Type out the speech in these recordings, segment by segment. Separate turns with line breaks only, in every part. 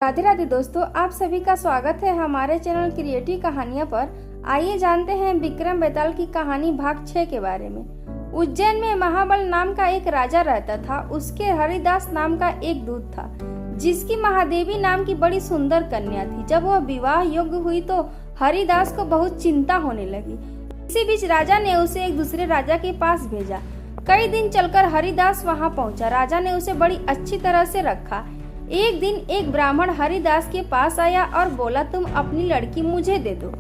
राधे राधे दोस्तों, आप सभी का स्वागत है हमारे चैनल क्रिएटिव कहानियां पर। आइए जानते हैं विक्रम बेताल की कहानी भाग 6 के बारे में। उज्जैन में महाबल नाम का एक राजा रहता था। उसके हरिदास नाम का एक दूत था, जिसकी महादेवी नाम की बड़ी सुंदर कन्या थी। जब वह विवाह योग्य हुई तो हरिदास को बहुत चिंता होने लगी। इसी बीच राजा ने उसे एक दूसरे राजा के पास भेजा। कई दिन चलकर हरिदास वहां पहुंचा। राजा ने उसे बड़ी अच्छी तरह से रखा। एक दिन एक ब्राह्मण हरिदास के पास आया और बोला, तुम अपनी लड़की मुझे दे दो।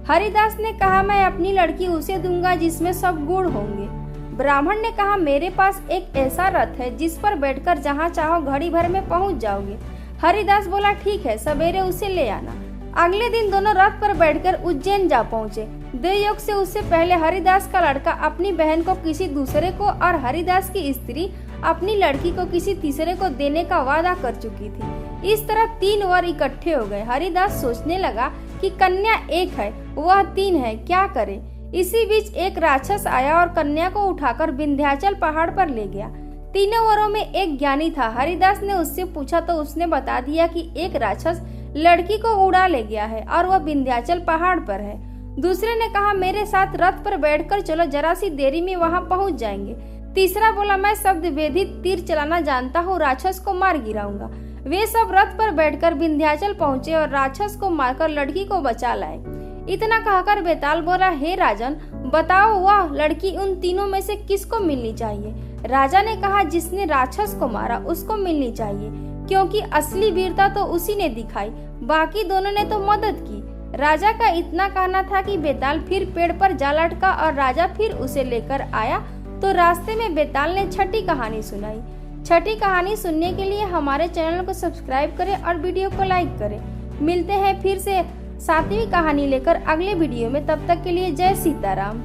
हरिदास ने कहा, मैं अपनी लड़की उसे दूंगा जिसमें सब गुण होंगे। ब्राह्मण ने कहा, मेरे पास एक ऐसा रथ है जिस पर बैठकर जहाँ चाहो घड़ी भर में पहुँच जाओगे। हरिदास बोला, ठीक है, सवेरे उसे ले आना। अगले दिन दोनों रथ पर बैठकर उज्जैन जा पहुँचे। दुर्योग से उससे पहले हरिदास का लड़का अपनी बहन को किसी दूसरे को और हरिदास की स्त्री अपनी लड़की को किसी तीसरे को देने का वादा कर चुकी थी। इस तरह 3 वर इकट्ठे हो गए। हरिदास सोचने लगा कि कन्या एक है, वह 3 है, क्या करे। इसी बीच एक राक्षस आया और कन्या को उठाकर विंध्याचल पहाड़ पर ले गया। तीनों वरों में एक ज्ञानी था। हरिदास ने उससे पूछा तो उसने बता दिया कि एक राक्षस लड़की को उड़ा ले गया है और वह विंध्याचल पहाड़ पर है। दूसरे ने कहा, मेरे साथ रथ पर बैठकर चलो, जरा सी देरी में वहां पहुंच जाएंगे। तीसरा बोला, मैं शब्द वेदित तीर चलाना जानता हूँ, राक्षस को मार गिराऊंगा। वे सब रथ पर बैठकर विंध्याचल पहुंचे और राक्षस को मारकर लड़की को बचा लाए। इतना कहकर बेताल बोला, हे राजन, बताओ वह लड़की उन तीनों में से किसको मिलनी चाहिए। राजा ने कहा, जिसने राक्षस को मारा उसको मिलनी चाहिए, क्योंकि असली वीरता तो उसी ने दिखाई, बाकी दोनों ने तो मदद की। राजा का इतना कहना था कि बेताल फिर पेड़ पर जा लटका और राजा फिर उसे लेकर आया तो रास्ते में बेताल ने छठी कहानी सुनाई। छठी कहानी सुनने के लिए हमारे चैनल को सब्सक्राइब करें और वीडियो को लाइक करें। मिलते हैं फिर से 7वीं कहानी लेकर अगले वीडियो में। तब तक के लिए जय सीताराम।